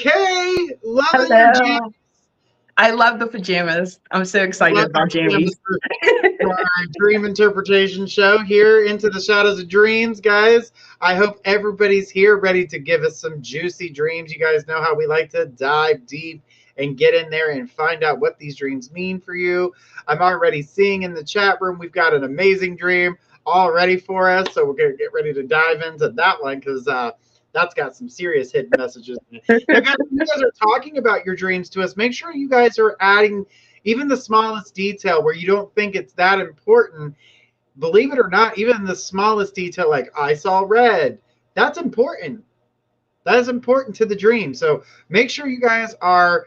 Kay, loving your Hello. Jammies. I love the pajamas. I'm so excited Love about your pajamas jammies. for our dream interpretation show here into the Shadows of Dreams, guys. I hope everybody's here ready to give us some juicy dreams. You guys know how we like to dive deep and get in there and find out what these dreams mean for you. I'm already seeing in the chat room we've got an amazing dream all ready for us, so we're gonna get ready to dive into that one because that's got some serious hidden messages in it. Now, guys, if you guys are talking about your dreams to us, make sure you guys are adding even the smallest detail where you don't think it's that important. Believe it or not, even the smallest detail, like I saw red, that's important. That is important to the dream. So make sure you guys are,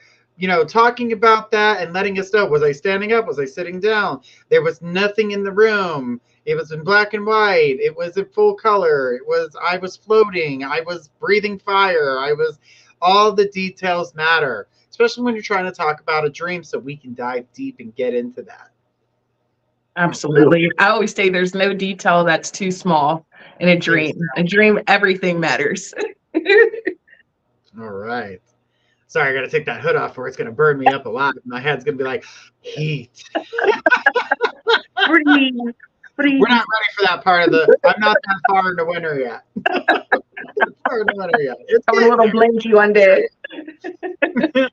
talking about that and letting us know. Was I standing up? Was I sitting down? There was nothing in the room. It was in black and white. It was in full color. I was floating. I was breathing fire. All the details matter, especially when you're trying to talk about a dream so we can dive deep and get into that. Absolutely. I always say there's no detail that's too small in a dream. A dream, everything matters. All right. Sorry, I got to take that hood off or it's going to burn me up alive. My head's going to be like, heat. Breathe. We're not ready for that part of I'm not that far into winter yet. It's I'm a little blinky one day. It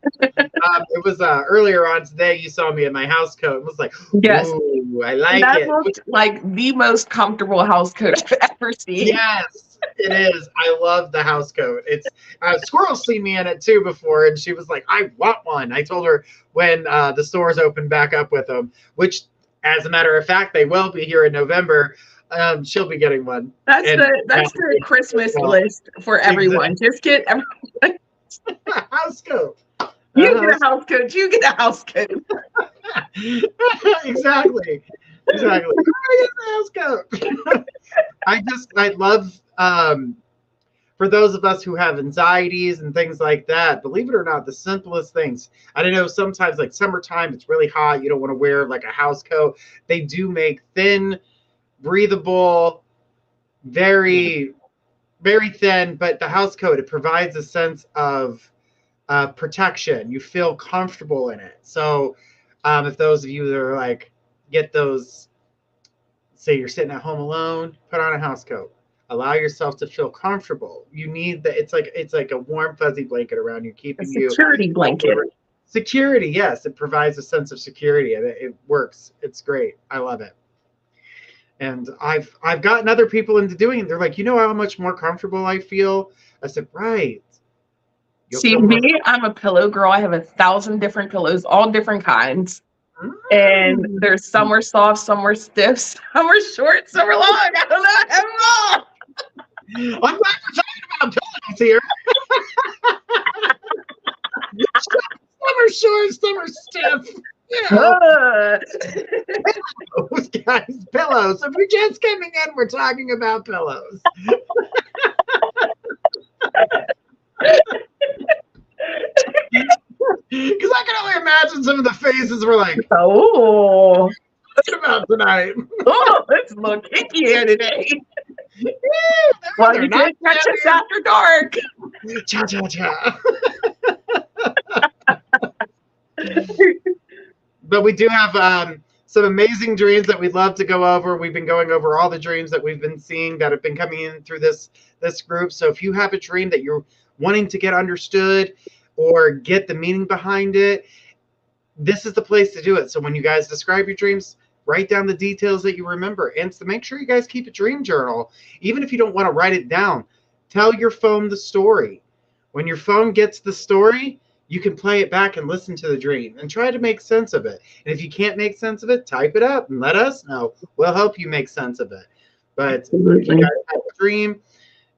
was earlier on today. You saw me in my house coat. It was like, yes, ooh, I like that it. Looked like the most comfortable house coat I've ever seen. Yes, it is. I love the house coat. It's Squirrel's seen me in it too before, and she was like, "I want one." I told her when the stores open back up with them, which, as a matter of fact, they will be here in November. She'll be getting one. That's the Christmas list for everyone. Exactly. Just get everyone. House coat. You get a house coat. You get a house coat. Exactly. House coat. I love for those of us who have anxieties and things like that, believe it or not, the simplest things. I don't know, sometimes like summertime, it's really hot. You don't want to wear like a house coat. They do make thin, breathable, very, very thin, but the house coat, it provides a sense of protection. You feel comfortable in it. So if those of you that are like, get those, say you're sitting at home alone, put on a house coat. Allow yourself to feel comfortable. You need that. It's like a warm, fuzzy blanket around you, keeping you. Security blanket. Security, yes. It provides a sense of security, and it works. It's great. I love it. And I've gotten other people into doing it. They're like, you know how much more comfortable I feel? I said, right. See, me, I'm a pillow girl. I have 1,000 different pillows, all different kinds. And there's some are soft, some are stiff, some are short, some are long. I don't know. I have them all. I'm glad we're talking about pillows here. Some are short, some are stiff. Pillows, guys, pillows. If you're just coming in, we're talking about pillows. Because I can only imagine some of the faces were like, oh, what's about tonight? Oh, it's a little kinky here today. Well, you can't catch us after dark. Cha cha cha. But we do have some amazing dreams that we'd love to go over. We've been going over all the dreams that we've been seeing that have been coming in through this group. So if you have a dream that you're wanting to get understood or get the meaning behind it, this is the place to do it. So when you guys describe your dreams, write down the details that you remember. And to make sure you guys keep a dream journal, even if you don't want to write it down, tell your phone the story. When your phone gets the story, you can play it back and listen to the dream and try to make sense of it. And if you can't make sense of it, type it up and let us know. We'll help you make sense of it. But if you guys have a dream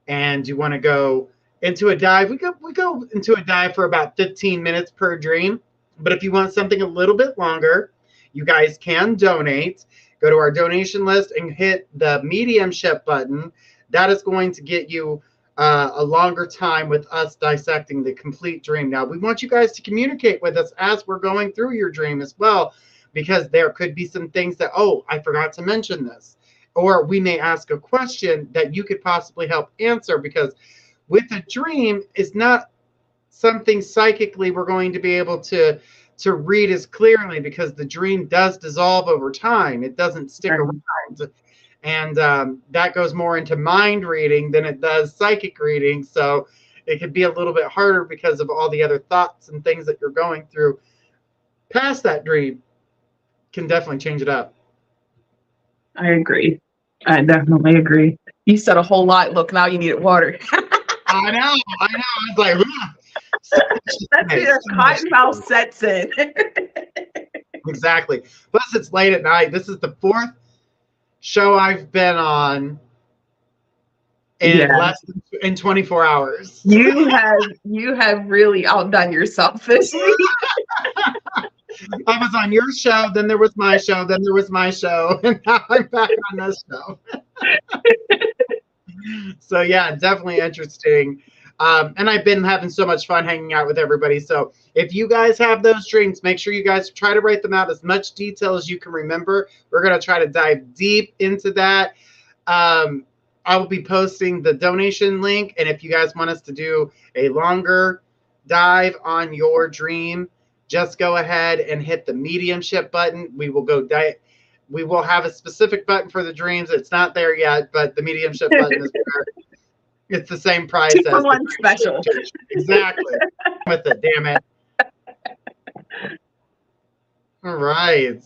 and you want to go into a dive, we go into a dive for about 15 minutes per dream. But if you want something a little bit longer, you guys can donate. Go to our donation list and hit the mediumship button. That is going to get you a longer time with us dissecting the complete dream. Now, we want you guys to communicate with us as we're going through your dream as well, because there could be some things that, oh, I forgot to mention this. Or we may ask a question that you could possibly help answer, because with a dream, it's not something psychically we're going to be able to read as clearly, because the dream does dissolve over time. It doesn't stick around. And that goes more into mind reading than it does psychic reading. So it could be a little bit harder because of all the other thoughts and things that you're going through past that dream. Can definitely change it up. I agree. I definitely agree. You said a whole lot. Look, now you needed water. I know. I was like, that's where cotton mouth sets in. Exactly. Plus, it's late at night. This is the 4th show I've been on in less than 24 hours. You have really outdone yourself this week. I was on your show, then there was my show, then there was my show, and now I'm back on this show. So yeah, definitely interesting. And I've been having so much fun hanging out with everybody. So if you guys have those dreams, make sure you guys try to write them out as much detail as you can remember. We're going to try to dive deep into that. I will be posting the donation link. And if you guys want us to do a longer dive on your dream, just go ahead and hit the mediumship button. We will we will have a specific button for the dreams. It's not there yet, but the mediumship button is there. It's the same price as 2-for-1 special. Exactly. With it, damn it. All right.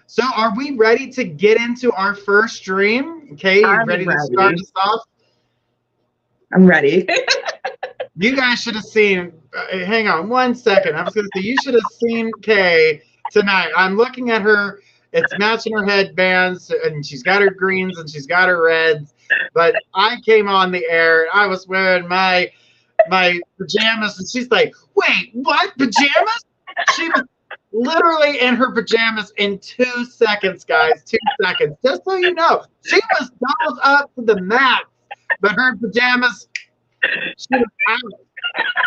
So are we ready to get into our first dream? Okay, you ready to start us off? I'm ready. You guys should have seen, hang on 1 second. I was going to say, you should have seen Kay tonight. I'm looking at her. It's matching her headbands, and she's got her greens and she's got her reds. But I came on the air, and I was wearing my pajamas, and she's like, wait, what, pajamas? She was literally in her pajamas in 2 seconds, guys, 2 seconds. Just so you know, she was doubled up to the max, but her pajamas, she was out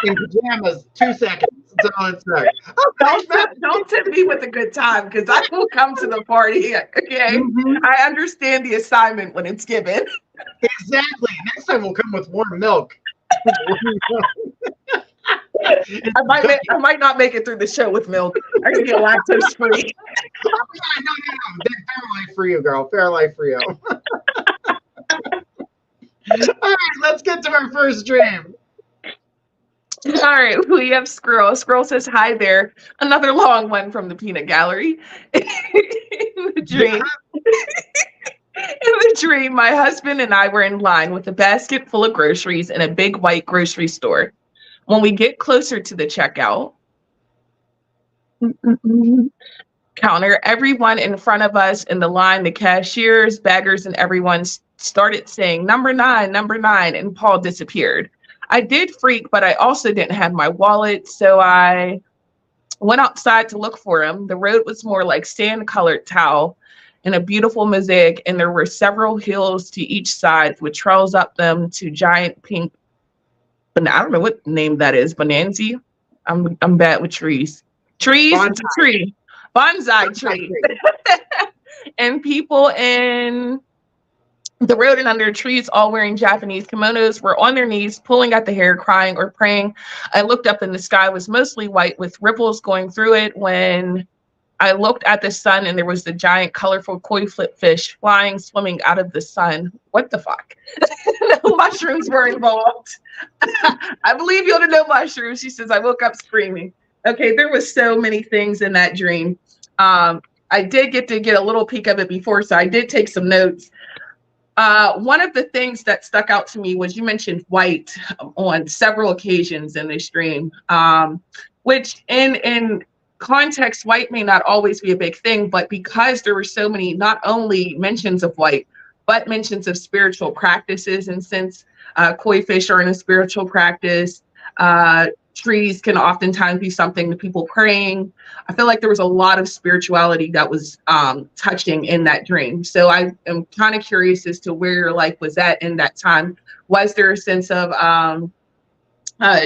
in pajamas 2 seconds. So it's like, okay, don't tempt me with a good time, because I will come to the party. Okay, I understand the assignment when it's given. Exactly. Next time we'll come with warm milk. I might not make it through the show with milk. I can get lactose free. No. Fair life for you, girl. Fair life for you. All right, let's get to our first dream. All right, we have Squirrel. Squirrel says, hi there. Another long one from the Peanut Gallery. In the dream. In the dream, my husband and I were in line with a basket full of groceries in a big white grocery store. When we get closer to the checkout counter, everyone in front of us in the line, the cashiers, baggers, and everyone started saying, number 9, and Paul disappeared. I did freak, but I also didn't have my wallet, so I went outside to look for him. The road was more like sand-colored tile and a beautiful mosaic, and there were several hills to each side with trails up them to giant pink, but I don't know what name that is, Bonanzi. I'm bad with trees. Trees, it's a tree. Bonsai tree. And people in the road and under trees, all wearing Japanese kimonos, were on their knees, pulling at the hair, crying or praying. I looked up and the sky was mostly white with ripples going through it. When I looked at the sun, and there was the giant colorful koi flip fish flying, swimming out of the sun. What the fuck? No mushrooms were involved. I believe you ought to know mushrooms. She says, I woke up screaming. Okay, there was so many things in that dream. I did get a little peek of it before, so I did take some notes. One of the things that stuck out to me was you mentioned white on several occasions in this dream, which in context, white may not always be a big thing, but because there were so many, not only mentions of white, but mentions of spiritual practices. And since koi fish are in a spiritual practice, trees can oftentimes be something to people praying. I feel like there was a lot of spirituality that was touching in that dream. So I am kind of curious as to where your life was at in that time. Was there a sense of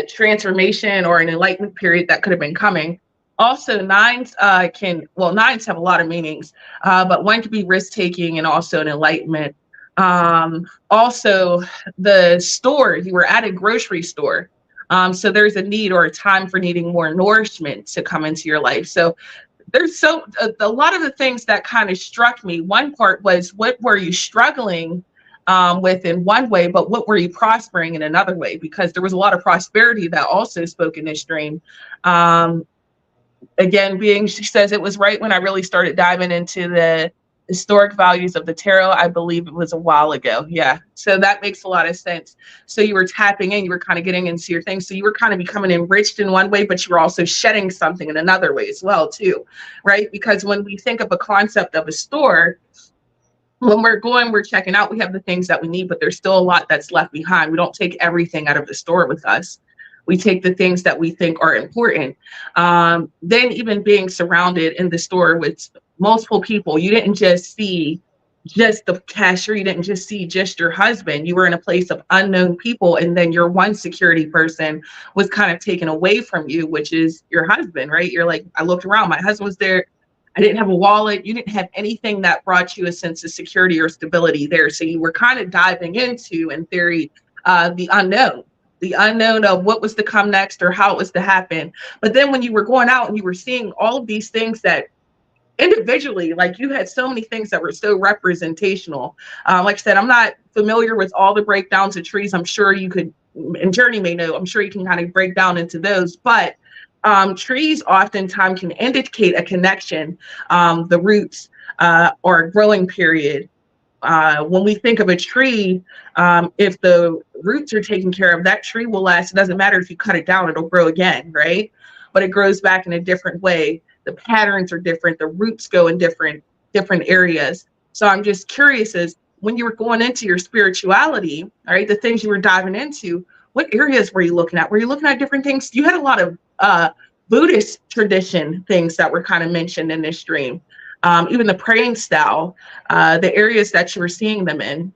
transformation or an enlightenment period that could have been coming? Also, nines nines have a lot of meanings, but one could be risk-taking and also an enlightenment. Also, the store, you were at a grocery store. So there's a need or a time for needing more nourishment to come into your life. So there's a lot of the things that kind of struck me. One part was, what were you struggling with in one way, but what were you prospering in another way? Because there was a lot of prosperity that also spoke in this dream. Again, she says it was right when I really started diving into the historic values of the tarot. I believe it was a while ago. Yeah. So that makes a lot of sense. So you were tapping in, you were kind of getting into your thing. So you were kind of becoming enriched in one way, but you were also shedding something in another way as well, too. Right. Because when we think of a concept of a store, when we're checking out, we have the things that we need, but there's still a lot that's left behind. We don't take everything out of the store with us. We take the things that we think are important. Then even being surrounded in the store with multiple people, you didn't just see just the cashier, you didn't just see just your husband. You were in a place of unknown people, and then your one security person was kind of taken away from you, which is your husband, right? You're like, I looked around, my husband was there. I didn't have a wallet. You didn't have anything that brought you a sense of security or stability there. So you were kind of diving into, in theory, the unknown of what was to come next or how it was to happen. But then when you were going out and you were seeing all of these things that individually, like, you had so many things that were so representational. Like I said, I'm not familiar with all the breakdowns of trees. I'm sure you could, and Journey may know, I'm sure you can kind of break down into those, but trees oftentimes can indicate a connection, the roots, or a growing period. When we think of a tree, if the roots are taken care of, that tree will last. It doesn't matter if you cut it down, it'll grow again, right? But it grows back in a different way. The patterns are different. The roots go in different areas. So I'm just curious, as when you were going into your spirituality, all right, the things you were diving into, what areas were you looking at? Were you looking at different things? You had a lot of Buddhist tradition things that were kind of mentioned in this dream. Even the praying style, the areas that you were seeing them in.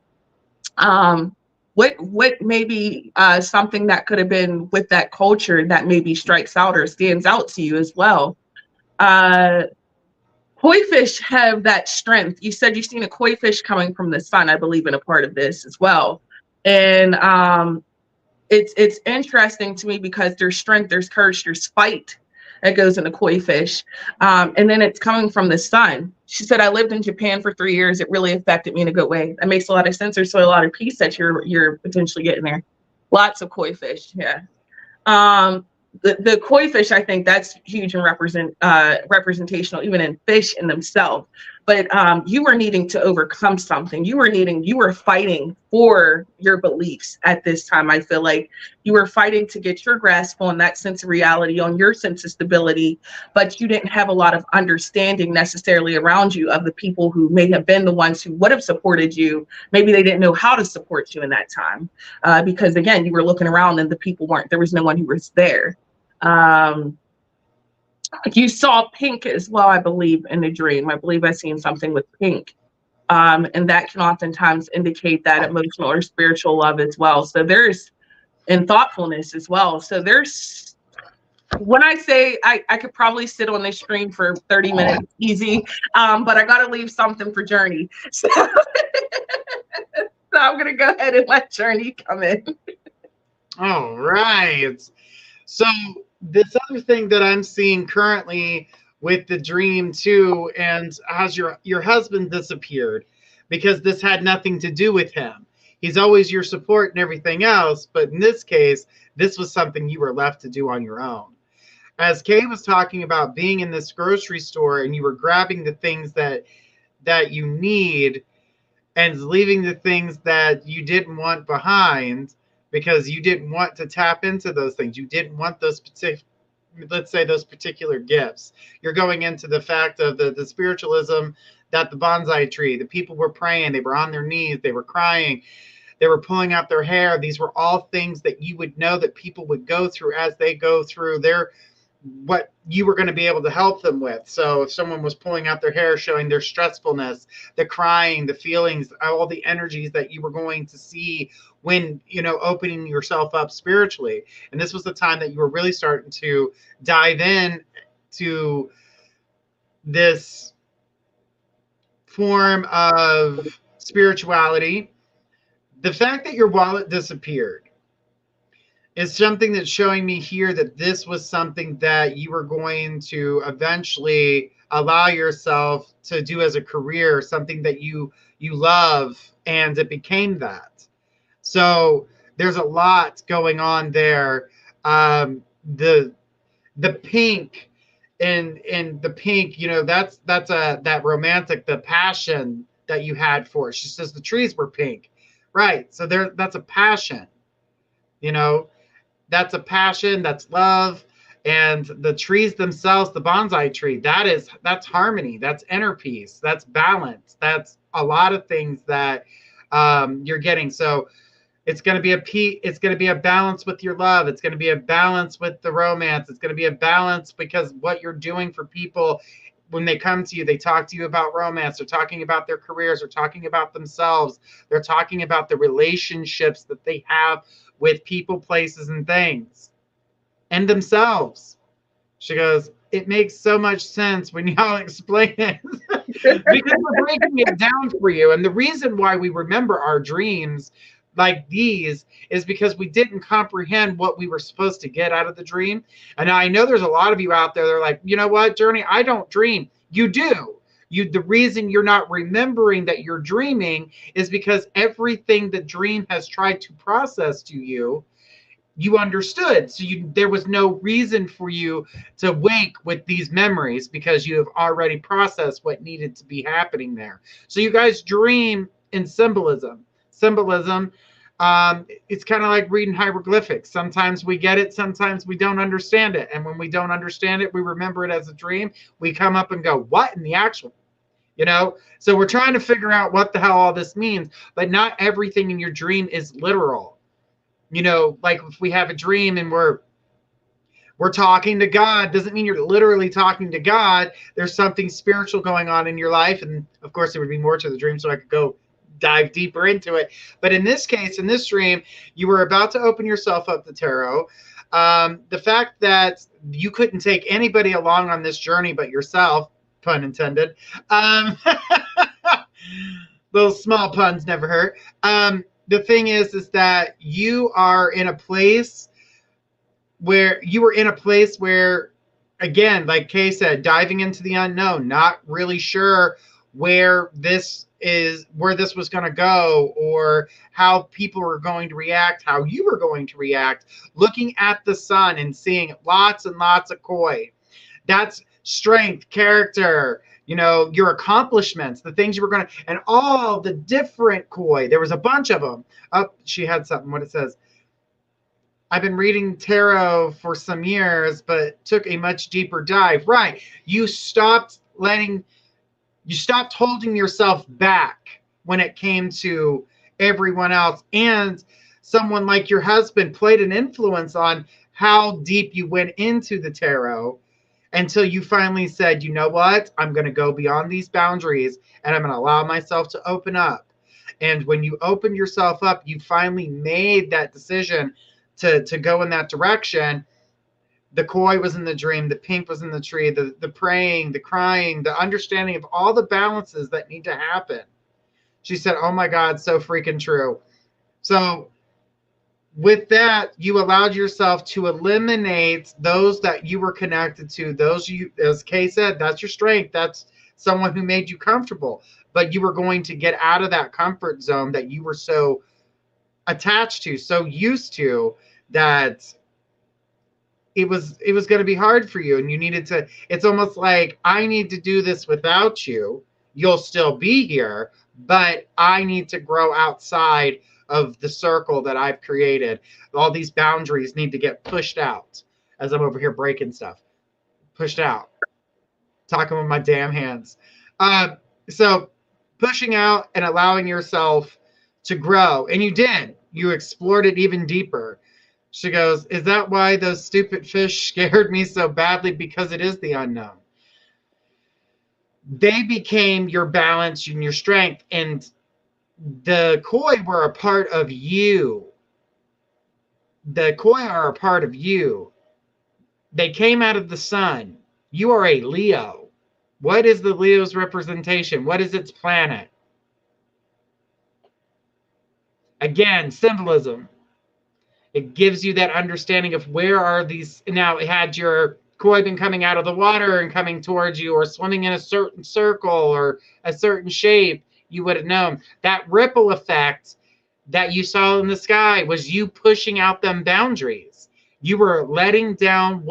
What maybe something that could have been with that culture that maybe strikes out or stands out to you as well? Koi fish have that strength. You said you've seen a koi fish coming from the sun, I believe, in a part of this as well. And it's interesting to me because there's strength, there's courage, there's fight that goes in the koi fish. And then it's coming from the sun. She said, I lived in Japan for 3 years. It really affected me in a good way. That makes a lot of sense. There's so a lot of peace that you're potentially getting there. Lots of koi fish. Yeah. The koi fish, I think that's huge and representational, even in fish in themselves. But you were needing to overcome something. You were fighting for your beliefs at this time. I feel like you were fighting to get your grasp on that sense of reality, on your sense of stability, but you didn't have a lot of understanding necessarily around you of the people who may have been the ones who would have supported you. Maybe they didn't know how to support you in that time, because again, you were looking around and the people weren't. There was no one who was there. You saw pink as well, I believe, in the dream. I believe I seen something with pink. And that can oftentimes indicate that emotional or spiritual love as well. So there's, and thoughtfulness as well. So there's, when I say I could probably sit on this stream for 30 minutes easy, but I got to leave something for Journey. So, so I'm going to go ahead and let Journey come in. All right. So this other thing that I'm seeing currently with the dream too, and has your husband disappeared, because this had nothing to do with him. He's always your support and everything else, but in this case, this was something you were left to do on your own. As Kay was talking about being in this grocery store and you were grabbing the things that you need and leaving the things that you didn't want behind, because you didn't want to tap into those things. You didn't want those particular gifts. You're going into the fact of the spiritualism, that the bonsai tree, the people were praying, they were on their knees, they were crying, they were pulling out their hair. These were all things that you would know that people would go through as they go through what you were going to be able to help them with. So if someone was pulling out their hair, showing their stressfulness, the crying, the feelings, all the energies that you were going to see when, opening yourself up spiritually. And this was the time that you were really starting to dive in to this form of spirituality. The fact that your wallet disappeared is something that's showing me here that this was something that you were going to eventually allow yourself to do as a career, something that you love, and it became that. So there's a lot going on there. The pink and the pink, you know, that's that romantic, the passion that you had for it. She says the trees were pink, right? So that's a passion, you know, that's a passion, that's love. And the trees themselves, the bonsai tree, that's harmony, that's inner peace, that's balance, that's a lot of things that you're getting. So it's going to be it's going to be a balance with your love. It's going to be a balance with the romance. It's going to be a balance because what you're doing for people when they come to you, they talk to you about romance. They're talking about their careers. They're talking about themselves. They're talking about the relationships that they have with people, places, and things, and themselves. She goes, it makes so much sense when y'all explain it because we're breaking it down for you. And the reason why we remember our dreams like these is because we didn't comprehend what we were supposed to get out of the dream. And I know there's a lot of you out there that are like, you know what, Journey, I don't dream. You do. The reason you're not remembering that you're dreaming is because everything the dream has tried to process to you, you understood. So there was no reason for you to wake with these memories because you have already processed what needed to be happening there. So you guys dream in symbolism. It's kind of like reading hieroglyphics. Sometimes we get it, sometimes we don't understand it. And when we don't understand it, we remember it as a dream. We come up and go, what in the actual, you know? So we're trying to figure out what the hell all this means, but not everything in your dream is literal. You know, like if we have a dream and we're talking to God, doesn't mean you're literally talking to God. There's something spiritual going on in your life. And of course, there would be more to the dream, so I could go dive deeper into it. But in this case, in this dream, you were about to open yourself up to tarot. The fact that you couldn't take anybody along on this journey but yourself, pun intended. Little small puns never hurt. The thing is that you are in a place where again, like Kay said, diving into the unknown, not really sure where this was going to go or how people were going to react, how you were going to react, looking at the sun and seeing lots and lots of koi. That's strength, character, you know, your accomplishments, the things you were going to, and all the different koi. There was a bunch of them. Oh, she had something. What it says. I've been reading tarot for some years, but took a much deeper dive. Right. You stopped holding yourself back when it came to everyone else. And someone like your husband played an influence on how deep you went into the tarot until you finally said, you know what? I'm going to go beyond these boundaries and I'm going to allow myself to open up. And when you opened yourself up, you finally made that decision to go in that direction. The koi was in the dream, the pink was in the tree, the praying, the crying, the understanding of all the balances that need to happen. She said, oh my God, so freaking true. So with that, you allowed yourself to eliminate those that you were connected to. As Kay said, that's your strength. That's someone who made you comfortable. But you were going to get out of that comfort zone that you were so attached to, so used to, that it was going to be hard for you. And you needed to, it's almost like, I need to do this without you. You'll still be here, but I need to grow outside of the circle that I've created. All these boundaries need to get pushed out as I'm over here breaking stuff. Pushed out. Talking with my damn hands. So pushing out and allowing yourself to grow. And you did. You explored it even deeper. She goes, is that why those stupid fish scared me so badly? Because it is the unknown. They became your balance and your strength. And the koi were a part of you. The koi are a part of you. They came out of the sun. You are a Leo. What is the Leo's representation? What is its planet? Again, symbolism. It gives you that understanding of where are these. Now, had your koi been coming out of the water and coming towards you, or swimming in a certain circle or a certain shape, you would have known. That ripple effect that you saw in the sky was you pushing out them boundaries. You were letting down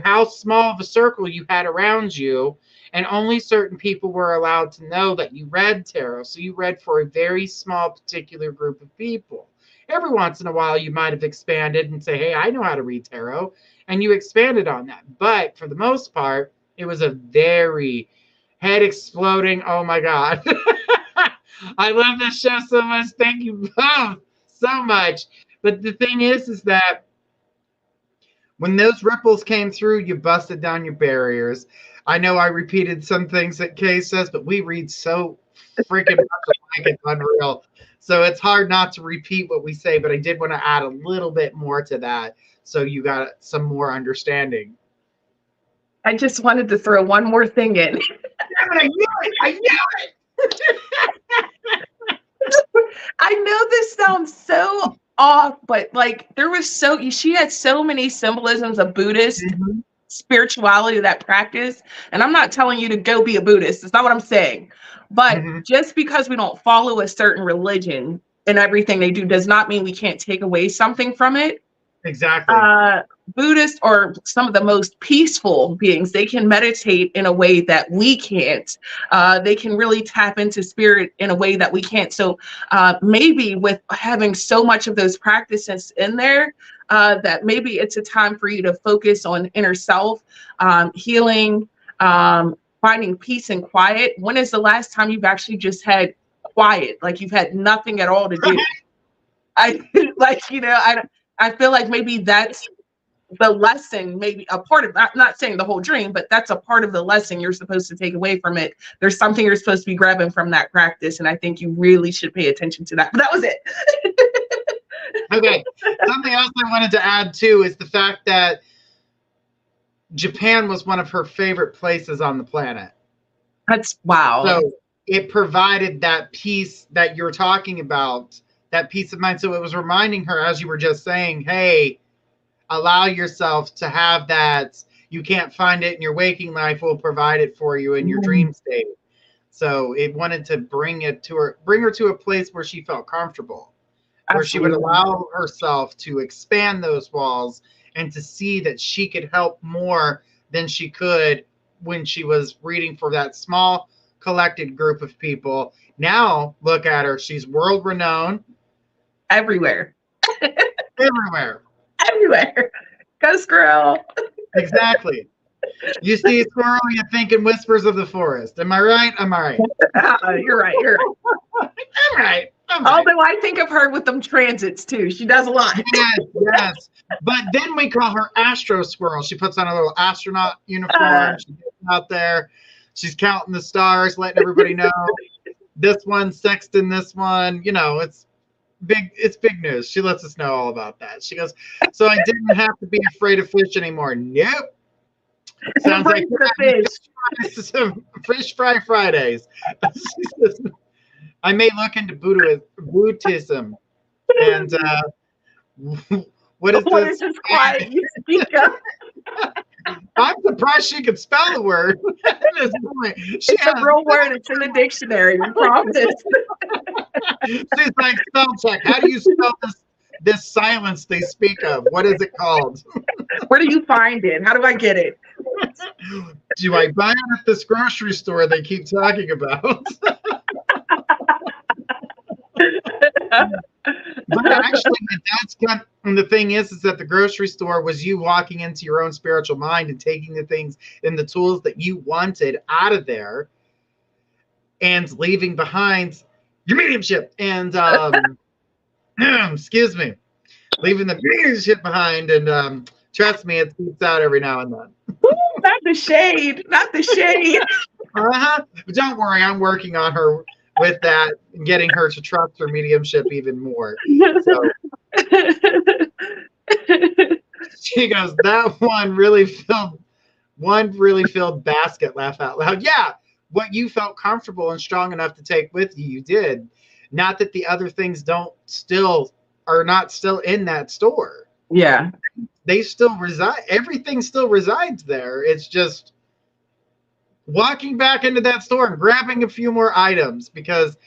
how small of a circle you had around you, and only certain people were allowed to know that you read tarot. So you read for a very small particular group of people. Every once in a while, you might have expanded and say, hey, I know how to read tarot. And you expanded on that. But for the most part, it was a very head exploding. Oh my God. I love this show so much. Thank you both so much. But the thing is that when those ripples came through, you busted down your barriers. I know I repeated some things that Kay says, but we read so freaking much like it's unreal. So it's hard not to repeat what we say, but I did want to add a little bit more to that so you got some more understanding. I just wanted to throw one more thing in. Yeah, but I knew it! I knew it! I know this sounds so off, but like she had so many symbolisms of Buddhist spirituality, that practice. And I'm not telling you to go be a Buddhist. It's not what I'm saying. But just because we don't follow a certain religion and everything they do does not mean we can't take away something from it. Exactly. Buddhists are some of the most peaceful beings. They can meditate in a way that we can't. They can really tap into spirit in a way that we can't. So maybe with having so much of those practices in there, that maybe it's a time for you to focus on inner self, healing, finding peace and quiet. When is the last time you've actually just had quiet? Like you've had nothing at all to do? I feel like maybe that's the lesson, maybe a part of, I'm not saying the whole dream, but that's a part of the lesson you're supposed to take away from it. There's something you're supposed to be grabbing from that practice. And I think you really should pay attention to that. But that was it. Okay. Something else I wanted to add too is the fact that Japan was one of her favorite places on the planet. That's wow. So it provided that peace that you're talking about, that peace of mind. So it was reminding her, as you were just saying, hey, allow yourself to have that. You can't find it in your waking life. We'll provide it for you in your dream state. So it wanted to bring her to a place where she felt comfortable, where she would allow herself to expand those walls and to see that she could help more than she could when she was reading for that small collected group of people. Now look at her. She's world renowned. Everywhere. Everywhere. Everywhere. Go squirrel. Exactly. You see a squirrel, you think in whispers of the forest. Am I right? Am I right? You're right. You're right. I'm right. Although I think of her with them transits too. She does a lot. Yes. But then we call her Astro Squirrel. She puts on a little astronaut uniform. She's out there. She's counting the stars, letting everybody know this one, sexting this one. You know, it's big news. She lets us know all about that. She goes, so I didn't have to be afraid of fish anymore. Nope. Sounds like some fish fry Fridays. I may look into Buddhism. And what is this quiet you speak of? I'm surprised she could spell the word at this point. It's a real word. It's in the dictionary. We promise. She's like, spell check. How do you spell this silence they speak of? What is it called? Where do you find it? How do I get it? Do I buy it at this grocery store they keep talking about? But actually, that's kind of, and the thing is that the grocery store was you walking into your own spiritual mind and taking the things and the tools that you wanted out of there and leaving behind your mediumship and excuse me, leaving the mediumship behind. And trust me, it seeps out every now and then. Not the shade. Not the shade. But don't worry, I'm working on her with that and getting her to trust her mediumship even more. So she goes, that one really filled basket, laugh out loud. Yeah, what you felt comfortable and strong enough to take with you, you did. Not that the other things don't still are not still in that store. Yeah. They still reside. Everything still resides there. It's just walking back into that store and grabbing a few more items, because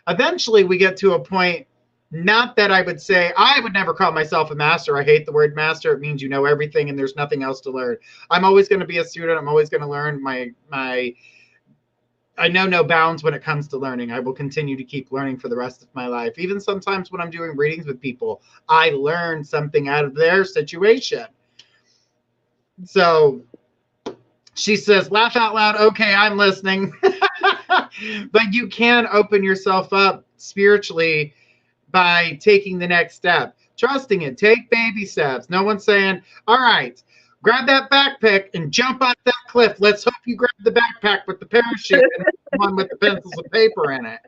eventually we get to a point, not that I would say, I would never call myself a master. I hate the word master. It means you know everything and there's nothing else to learn. I'm always going to be a student. I'm always going to learn. I know no bounds when it comes to learning. I will continue to keep learning for the rest of my life. Even sometimes when I'm doing readings with people, I learn something out of their situation. So she says, laugh out loud. Okay, I'm listening. But you can open yourself up spiritually by taking the next step, trusting it. Take baby steps. No one's saying, all right, grab that backpack and jump off that cliff. Let's hope you grab the backpack with the parachute and the one with the pencils of paper in it.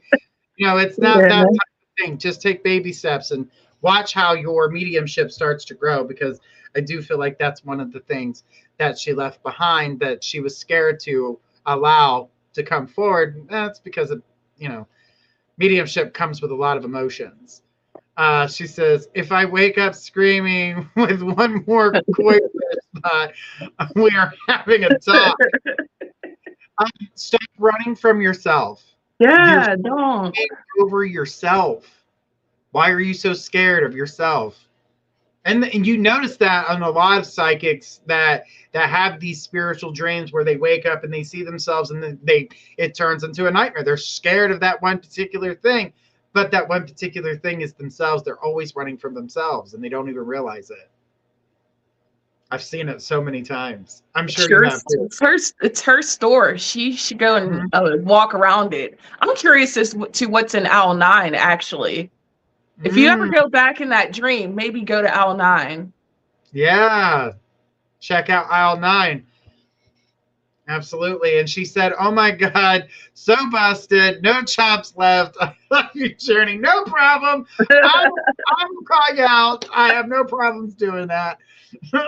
You know, it's not that type of thing. Just take baby steps and watch how your mediumship starts to grow, because I do feel like that's one of the things that she left behind that she was scared to allow to come forward. That's because of, you know, mediumship comes with a lot of emotions. She says, if I wake up screaming with one more koi thought, we are having a talk. Stop running from yourself. Yeah, don't. Over yourself. Why are you so scared of yourself? And you notice that on a lot of psychics that have these spiritual dreams where they wake up and they see themselves and then it turns into a nightmare. They're scared of that one particular thing, but that one particular thing is themselves. They're always running from themselves and they don't even realize it. I've seen it so many times. I'm sure you have too. It's her store. She should go and walk around it. I'm curious as to what's in Owl 9, actually. If you ever go back in that dream, maybe go to Owl 9. Yeah. Check out Owl 9. Absolutely. And she said, oh my God, so busted. No chops left. I love you, Journey. No problem. I will call you out. I have no problems doing that.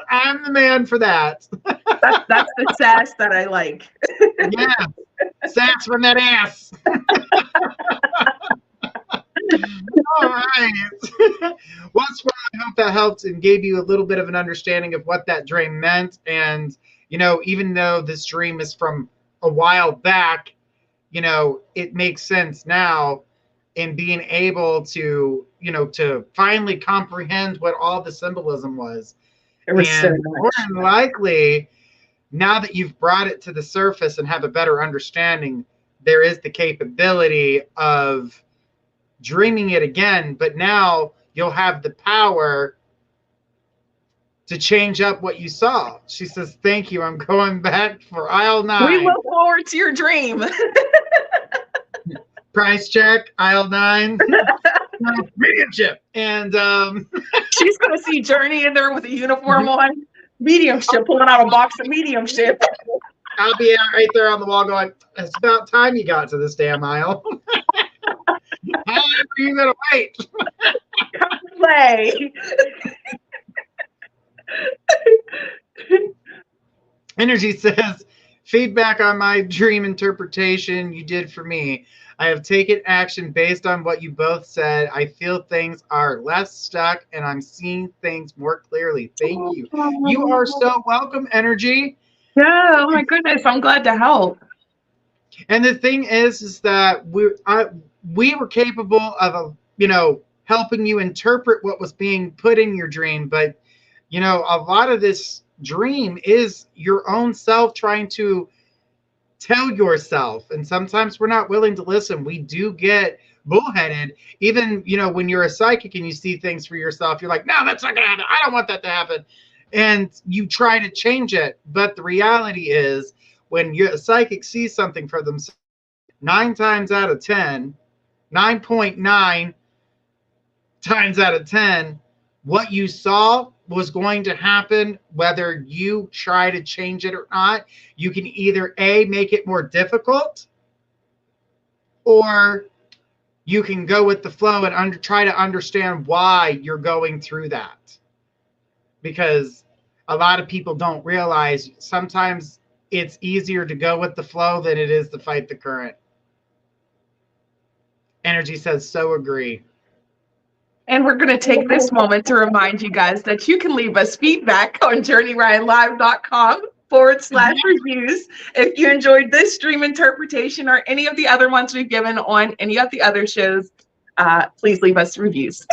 I'm the man for that. That's the sass that I like. Yeah. Sass from that ass. All right. Once more, I hope that helped and gave you a little bit of an understanding of what that dream meant. And, you know, even though this dream is from a while back, you know, it makes sense now in being able to, you know, to finally comprehend what all the symbolism was. And so more than likely, now that you've brought it to the surface and have a better understanding, there is the capability of dreaming it again, but now you'll have the power to change up what you saw. She says, thank you. I'm going back for Aisle 9. We look forward to your dream. Price check, Aisle 9. Mediumship. And she's going to see Journey in there with a uniform on. Mediumship, pulling out a box of mediumship. I'll be out right there on the wall going, it's about time you got to this damn aisle. How long are you going to wait? Come play. Energy says, feedback on my dream interpretation you did for me. I have taken action based on what you both said. I feel things are less stuck and I'm seeing things more clearly. Thank you. You are so welcome, Energy. Yeah, oh my goodness. I'm glad to help. And the thing is that we were capable of, you know, helping you interpret what was being put in your dream. But, you know, a lot of this dream is your own self trying to tell yourself. And sometimes we're not willing to listen. We do get bullheaded. Even, you know, when you're a psychic and you see things for yourself, you're like, no, that's not going to happen. I don't want that to happen. And you try to change it. But the reality is when a psychic sees something for themselves, 9 times out of 10, 9.9 times out of 10, what you saw was going to happen whether you try to change it or not. You can either A, make it more difficult, or you can go with the flow and try to understand why you're going through that. Because a lot of people don't realize sometimes it's easier to go with the flow than it is to fight the current. Energy says, so agree. And we're going to take this moment to remind you guys that you can leave us feedback on journeyryanlive.com/reviews. If you enjoyed this dream interpretation or any of the other ones we've given on any of the other shows, please leave us reviews.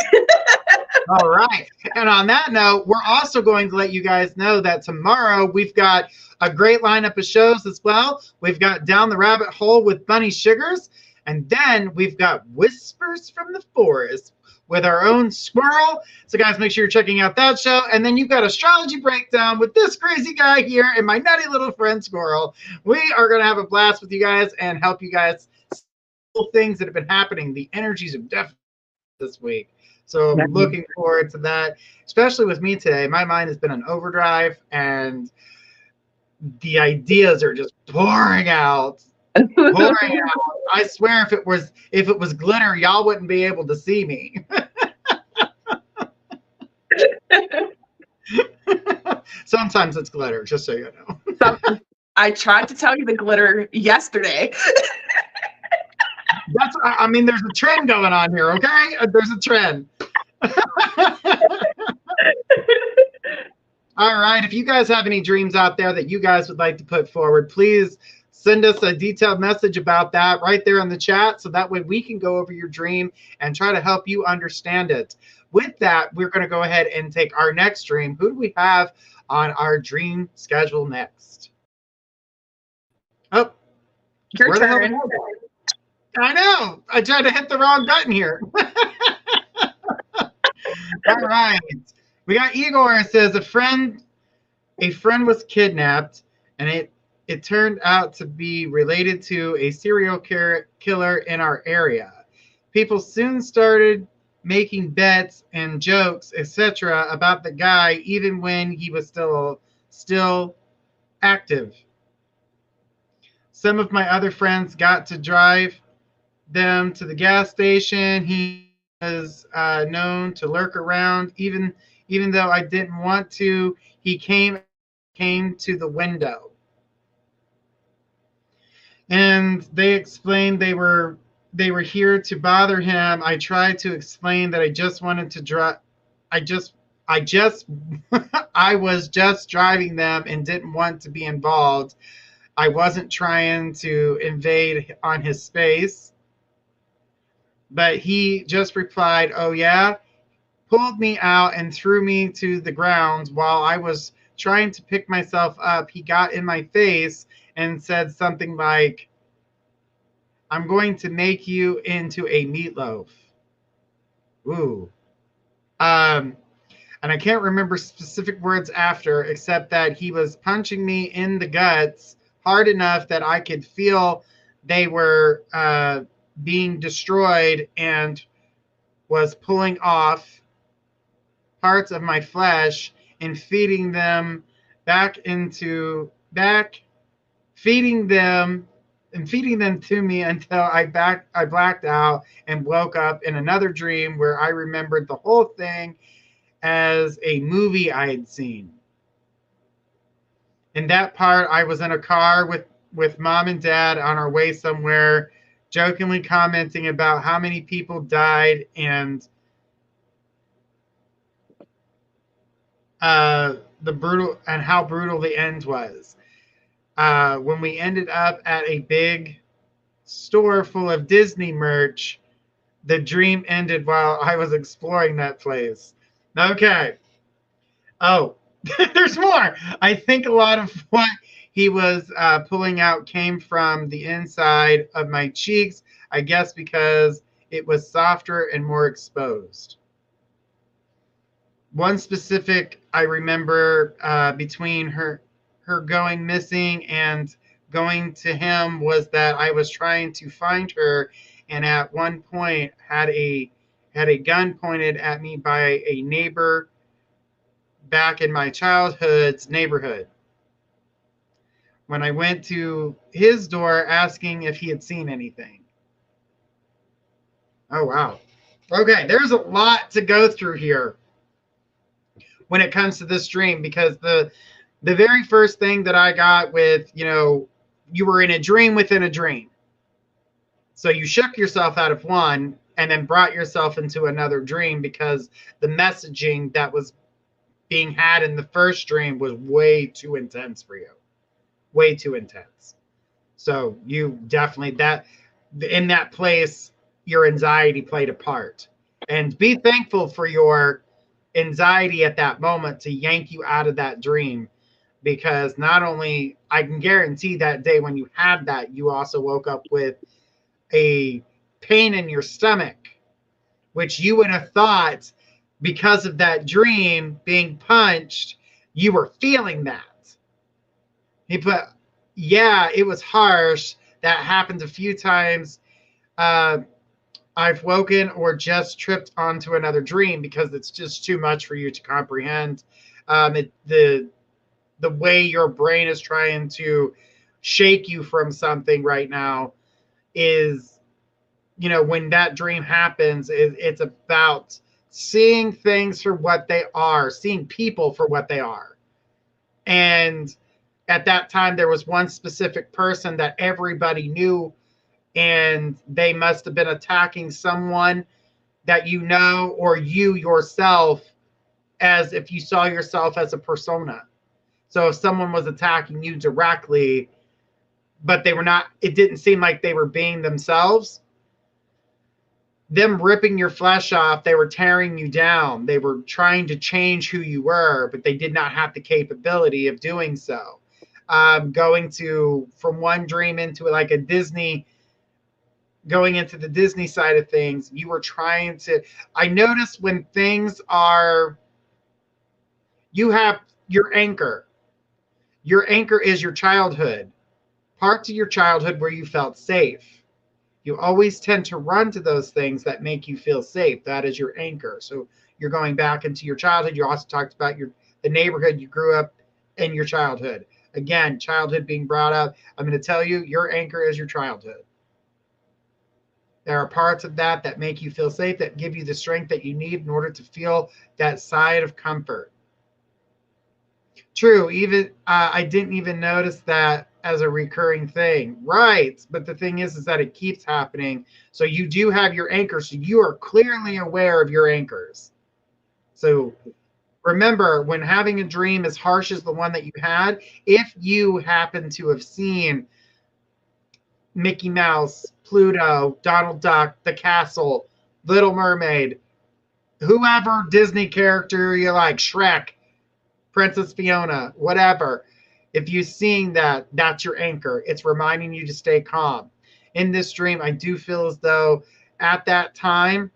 All right. And on that note, we're also going to let you guys know that tomorrow we've got a great lineup of shows as well. We've got Down the Rabbit Hole with Bunny Sugars. And then we've got Whispers from the Forest with our own Squirrel. So guys, make sure you're checking out that show. And then you've got Astrology Breakdown with this crazy guy here and my nutty little friend Squirrel. We are going to have a blast with you guys and help you guys see things that have been happening. The energies of death this week. So I'm looking forward to that, especially with me today. My mind has been on overdrive and the ideas are just pouring out. I swear if it was glitter, y'all wouldn't be able to see me. Sometimes it's glitter, just so you know. I tried to tell you the glitter yesterday. I mean, there's a trend going on here, okay? There's a trend. All right. If you guys have any dreams out there that you guys would like to put forward, please send us a detailed message about that right there in the chat. So that way we can go over your dream and try to help you understand it. With that, we're going to go ahead and take our next dream. Who do we have on our dream schedule next? Oh, your turn. I know. I tried to hit the wrong button here. All right. We got Igor. It says a friend was kidnapped, and it turned out to be related to a serial killer in our area. People soon started making bets and jokes, etc., about the guy, even when he was still active. Some of my other friends got to drive them to the gas station. He was known to lurk around, even though I didn't want to. He came to the window, and they explained they were here to bother him. I tried to explain that I just wanted to drive. I was just driving them and didn't want to be involved. I wasn't trying to invade on his space. But he just replied, "Oh yeah," pulled me out and threw me to the ground. While I was trying to pick myself up, he got in my face and said something like, "I'm going to make you into a meatloaf." Ooh. And I can't remember specific words after, except that he was punching me in the guts hard enough that I could feel they were being destroyed and was pulling off parts of my flesh and feeding them to me until I blacked out and woke up in another dream where I remembered the whole thing as a movie I had seen. In that part, I was in a car with mom and dad on our way somewhere, jokingly commenting about how many people died and how brutal the end was. When we ended up at a big store full of Disney merch, the dream ended while I was exploring that place. Okay. Oh, there's more. I think a lot of what he was pulling out came from the inside of my cheeks, I guess because it was softer and more exposed. One specific I remember between her going missing and going to him was that I was trying to find her, and at one point had a gun pointed at me by a neighbor back in my childhood's neighborhood. When I went to his door asking if he had seen anything. Oh, wow. Okay, there's a lot to go through here when it comes to this dream, because the very first thing that I got with, you were in a dream within a dream. So you shook yourself out of one, and then brought yourself into another dream because the messaging that was being had in the first dream was way too intense for you. Way too intense. So you definitely, that in that place, your anxiety played a part. And be thankful for your anxiety at that moment to yank you out of that dream, because not only, I can guarantee that day when you had that, you also woke up with a pain in your stomach, which you would have thought because of that dream being punched, you were feeling that. He put, yeah, it was harsh. That happened a few times. I've woken or just tripped onto another dream because it's just too much for you to comprehend. The way your brain is trying to shake you from something right now is, you know, when that dream happens, it's about seeing things for what they are, seeing people for what they are. And at that time, there was one specific person that everybody knew, and they must have been attacking someone that you know, or you yourself, as if you saw yourself as a persona. So if someone was attacking you directly, but they were not, it didn't seem like they were being themselves, them ripping your flesh off, they were tearing you down. They were trying to change who you were, but they did not have the capability of doing so. Going to, from one dream into like a Disney, going into the Disney side of things, you were trying to, I noticed when things are, you have your anchor. Your anchor is your childhood, parts of your childhood where you felt safe. You always tend to run to those things that make you feel safe. That is your anchor. So you're going back into your childhood. You also talked about the neighborhood you grew up in, your childhood. Again, childhood being brought up. I'm going to tell you, your anchor is your childhood. There are parts of that that make you feel safe, that give you the strength that you need in order to feel that side of comfort. True, even I didn't even notice that as a recurring thing. Right, but the thing is that it keeps happening. So you do have your anchors, so you are clearly aware of your anchors. So remember, when having a dream as harsh as the one that you had, if you happen to have seen Mickey Mouse, Pluto, Donald Duck, the castle, Little Mermaid, whoever Disney character you like, Shrek, Princess Fiona, whatever, if you're seeing that, that's your anchor. It's reminding you to stay calm. In this dream, I do feel as though at that time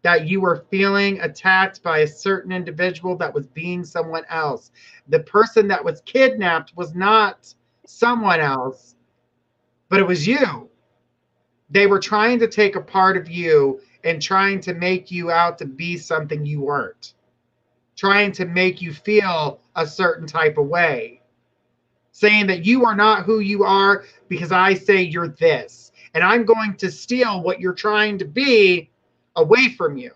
that you were feeling attacked by a certain individual that was being someone else. The person that was kidnapped was not someone else, but it was you. They were trying to take a part of you and trying to make you out to be something you weren't. Trying to make you feel a certain type of way. Saying that you are not who you are because I say you're this. And I'm going to steal what you're trying to be away from you.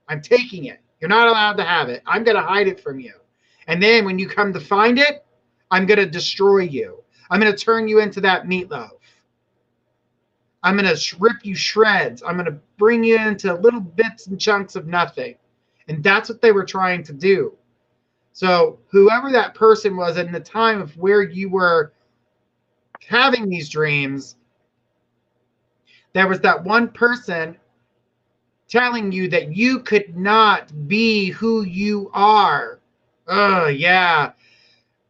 I'm taking it. You're not allowed to have it. I'm going to hide it from you. And then when you come to find it, I'm going to destroy you. I'm going to turn you into that meatloaf. I'm going to rip you shreds. I'm going to bring you into little bits and chunks of nothing. And that's what they were trying to do. So whoever that person was in the time of where you were having these dreams, there was that one person telling you that you could not be who you are. Oh, yeah.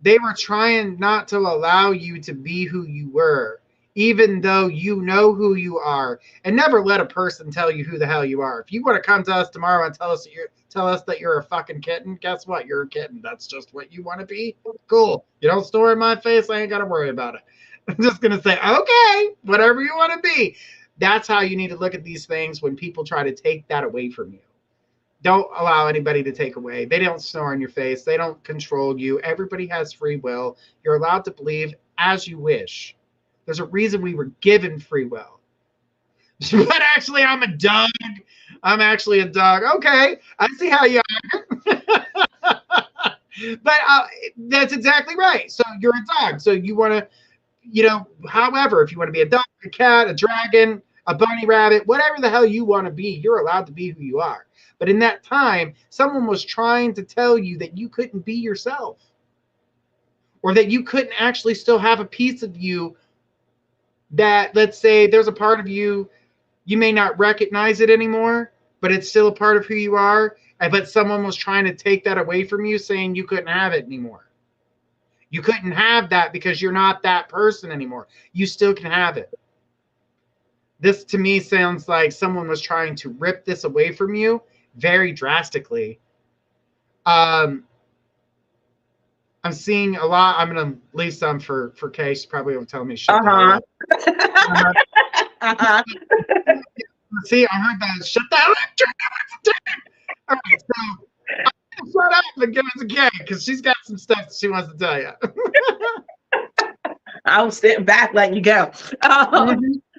They were trying not to allow you to be who you were, even though you know who you are. And never let a person tell you who the hell you are. If you want to come to us tomorrow and tell us that you're a fucking kitten, guess what? You're a kitten. That's just what you want to be. Cool. You don't snore in my face, I ain't got to worry about it. I'm just going to say, okay, whatever you want to be. That's how you need to look at these things when people try to take that away from you. Don't allow anybody to take away. They don't snore in your face. They don't control you. Everybody has free will. You're allowed to believe as you wish. There's a reason we were given free will. But actually, I'm a dog. I'm actually a dog. Okay, I see how you are. But that's exactly right. So you're a dog. So you want to, however, if you want to be a dog, a cat, a dragon, a bunny rabbit, whatever the hell you want to be. You're allowed to be who you are. But in that time, someone was trying to tell you that you couldn't be yourself, or that you couldn't actually still have a piece of you that, let's say there's a part of you, you may not recognize it anymore, but it's still a part of who you are. But someone was trying to take that away from you, saying you couldn't have it anymore. You couldn't have that because you're not that person anymore. You still can have it. This to me sounds like someone was trying to rip this away from you very drastically. I'm seeing a lot. I'm going to leave some for Kay. She probably won't tell me shit. Uh-huh. See, I heard that. Shut that up. All right, so I'm going to shut up and give it to Kay because she's got some stuff she wants to tell you. I'll sit back, letting you go.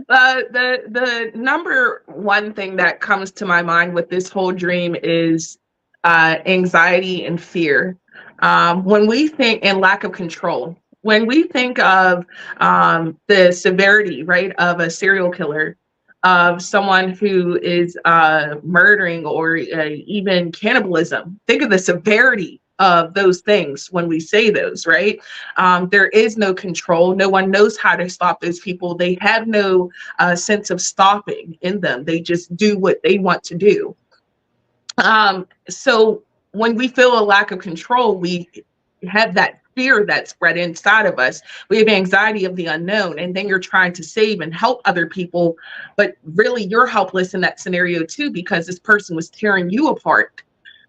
The number one thing that comes to my mind with this whole dream is anxiety and fear. When we think, and lack of control, when we think of the severity, right, of a serial killer, of someone who is murdering or even cannibalism, think of the severity of those things when we say those, right? There is no control. No one knows how to stop those people. They have no sense of stopping in them. They just do what they want to do. So when we feel a lack of control, we have that fear that's spread inside of us. We have anxiety of the unknown, and then you're trying to save and help other people, but really you're helpless in that scenario too, because this person was tearing you apart.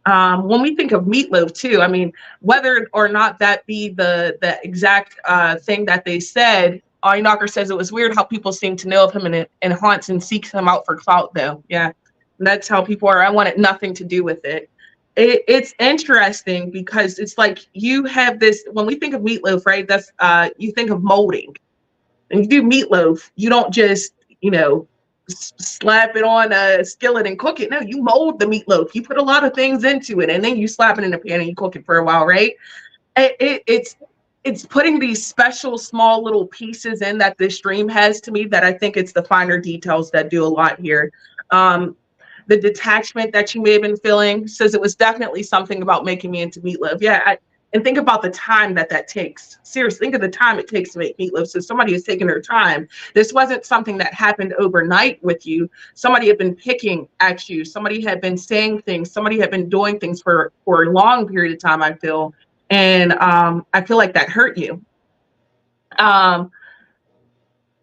When we think of Meatloaf too, I mean, whether or not that be the exact thing that they said, Audie Knocker says it was weird how people seem to know of him and haunts and seeks him out for clout though. Yeah, that's how people are. I wanted nothing to do with it. It's interesting because it's like you have this, when we think of meatloaf, right? That's you think of molding. And you do meatloaf, you don't just, slap it on a skillet and cook it. No, you mold the meatloaf. You put a lot of things into it and then you slap it in a pan and you cook it for a while, right? It's putting these special small little pieces in that this dream has to me that I think it's the finer details that do a lot here. The detachment that you may have been feeling says it was definitely something about making me into meatloaf. Yeah, and think about the time that takes. Seriously, think of the time it takes to make meatloaf. So somebody has taken their time. This wasn't something that happened overnight with you. Somebody had been picking at you. Somebody had been saying things. Somebody had been doing things for a long period of time, I feel. And I feel like that hurt you.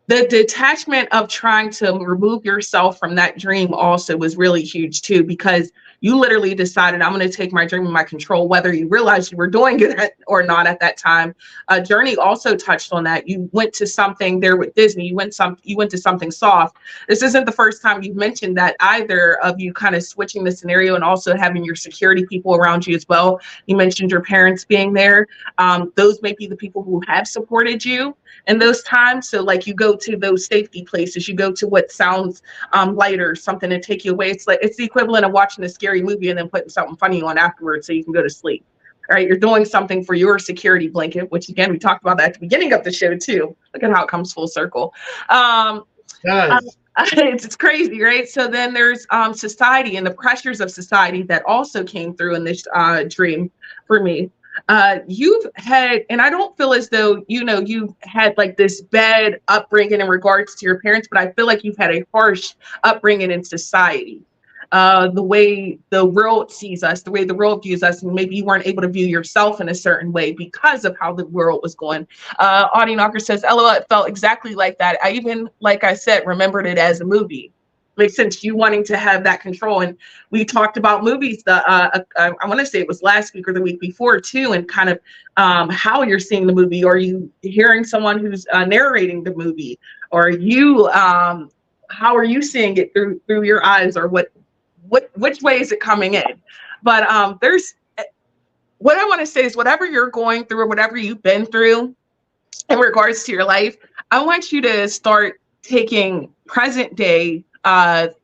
The detachment of trying to remove yourself from that dream also was really huge too, because you literally decided, I'm going to take my dream in my control, whether you realized you were doing it or not at that time. Journey also touched on that. You went to something there with Disney. You went to something soft. This isn't the first time you've mentioned that either, of you kind of switching the scenario and also having your security people around you as well. You mentioned your parents being there. Those may be the people who have supported you in those times. So like you go to those safety places, you go to what sounds lighter, something to take you away. It's the equivalent of watching a scary movie and then putting something funny on afterwards so you can go to sleep. All right, you're doing something for your security blanket, which again, we talked about that at the beginning of the show too. Look at how it comes full circle. It's crazy, right? So then there's society and the pressures of society that also came through in this dream for me. You've had, and I don't feel as though, you've had like this bad upbringing in regards to your parents, but I feel like you've had a harsh upbringing in society. The way the world sees us, the way the world views us, and maybe you weren't able to view yourself in a certain way because of how the world was going. Audie Knocker says, LOL, it felt exactly like that. I even, like I said, remembered it as a movie. Makes sense, you wanting to have that control. And we talked about movies, I want to say it was last week or the week before too, and kind of how you're seeing the movie. Are you hearing someone who's narrating the movie? Or you, how are you seeing it through your eyes? Or which way is it coming in? But what I want to say is whatever you're going through or whatever you've been through in regards to your life, I want you to start taking present day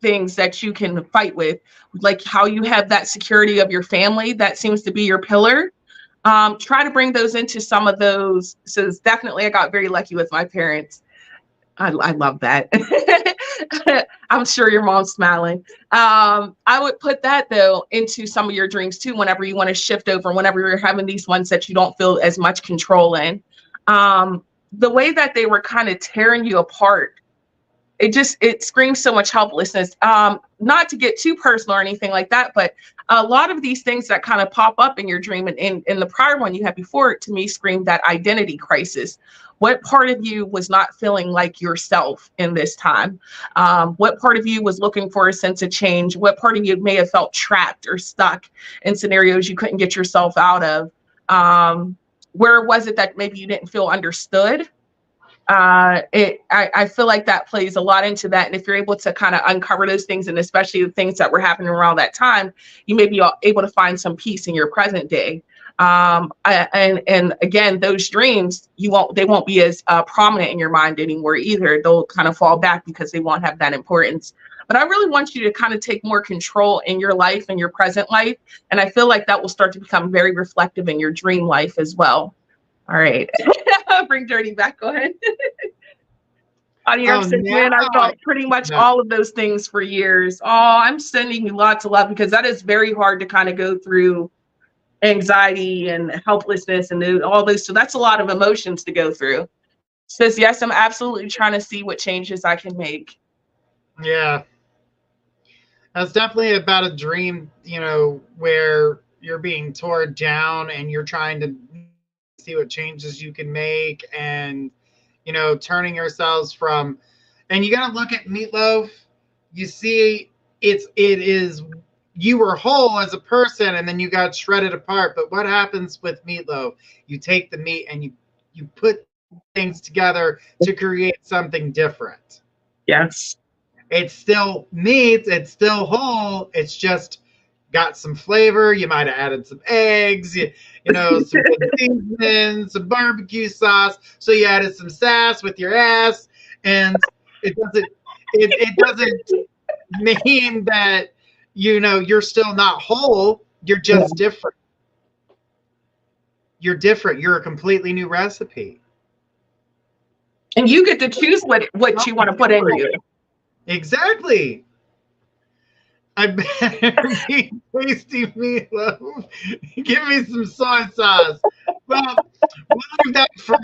things that you can fight with, like how you have that security of your family. That seems to be your pillar. Try to bring those into some of those. So definitely, I got very lucky with my parents. I love that. I'm sure your mom's smiling. I would put that though into some of your dreams too, whenever you want to shift over, whenever you're having these ones that you don't feel as much control in. The way that they were kind of tearing you apart, it screams so much helplessness. Not to get too personal or anything like that, but a lot of these things that kind of pop up in your dream and in the prior one you had before, to me screamed that identity crisis. What part of you was not feeling like yourself in this time? What part of you was looking for a sense of change? What part of you may have felt trapped or stuck in scenarios you couldn't get yourself out of? Where was it that maybe you didn't feel understood? I feel like that plays a lot into that. And if you're able to kind of uncover those things, and especially the things that were happening around that time, you may be able to find some peace in your present day. And again, those dreams, they won't be as prominent in your mind anymore either. They'll kind of fall back because they won't have that importance. But I really want you to kind of take more control in your life and your present life. And I feel like that will start to become very reflective in your dream life as well. All right. Bring Dirty back. Go ahead. On your man, I felt pretty much all of those things for years. Oh, I'm sending you lots of love, because that is very hard to kind of go through anxiety and helplessness and all those. So that's a lot of emotions to go through. Says, yes, I'm absolutely trying to see what changes I can make. Yeah. That's definitely about a dream, where you're being torn down and you're trying to see what changes you can make, and turning yourselves from, and you got to look at Meatloaf. You see, it is, you were whole as a person and then you got shredded apart. But what happens with Meatloaf? You take the meat and you put things together to create something different. Yes. It's still meat, it's still whole, it's just got some flavor. You might have added some eggs, some seasonings, some barbecue sauce. So you added some sass with your ass, and it doesn't mean that you're still not whole. You're just different. You're different. You're a completely new recipe. And you get to choose what you want to put in you. Exactly. I better be tasty Meatloaf. Give me some soy sauce. Well, we'll leave that for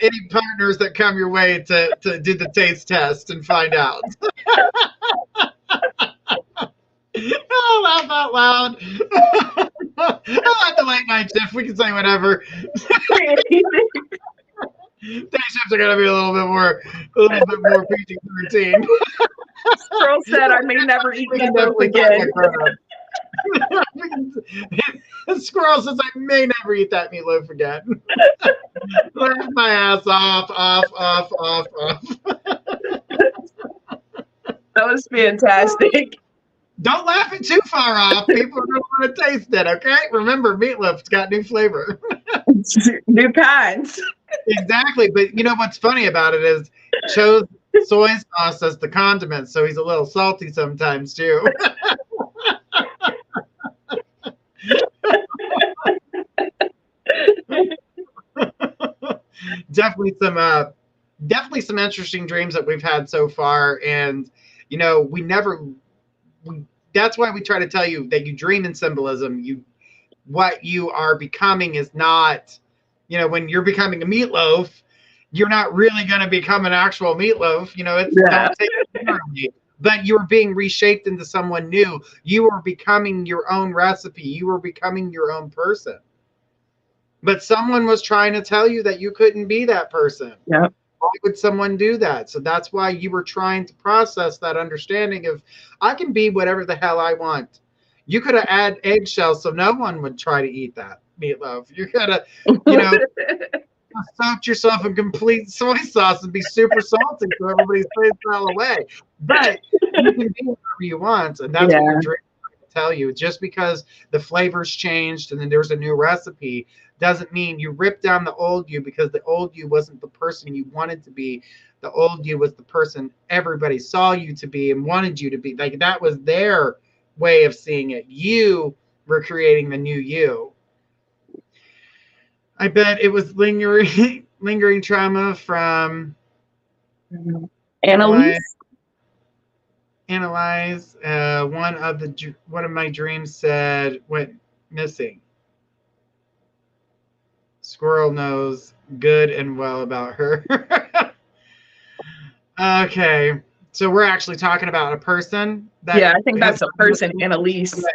any partners that come your way to do the taste test and find out. I'll laugh out loud. I like the late night shift. We can say whatever. Day shifts are gonna be a little bit more PG-13. Girl said, "I may never eat meatloaf again." Squirrel says, "I may never eat that meatloaf again." Laugh my ass off. That was fantastic. Don't laugh it too far off. People are going to want to taste it, okay? Remember, meatloaf's got new flavor. New kinds. Exactly. But what's funny about it is chose soy sauce as the condiment, so he's a little salty sometimes too. Definitely some interesting dreams that we've had so far, and that's why we try to tell you that you dream in symbolism. What you are becoming is not, when you're becoming a meatloaf, you're not really going to become an actual meatloaf. Don't take it literally. But you're being reshaped into someone new. You are becoming your own recipe. You are becoming your own person. But someone was trying to tell you that you couldn't be that person. Yeah. Why would someone do that? So that's why you were trying to process that understanding of, I can be whatever the hell I want. You could have added eggshells so no one would try to eat that meatloaf. You could have, soak yourself in complete soy sauce and be super salty so everybody stays well away. But you can be whatever you want, and that's what your dream will tell you. Just because the flavors changed and then there's a new recipe doesn't mean you rip down the old you, because the old you wasn't the person you wanted to be. The old you was the person everybody saw you to be and wanted you to be. Like, that was their way of seeing it. You were creating the new you. I bet it was lingering trauma from Annalise. analyze. One of my dreams said went missing. Squirrel knows good and well about her. Okay, so we're actually talking about a person that. Yeah, I think that's a person, Annalise. Yeah.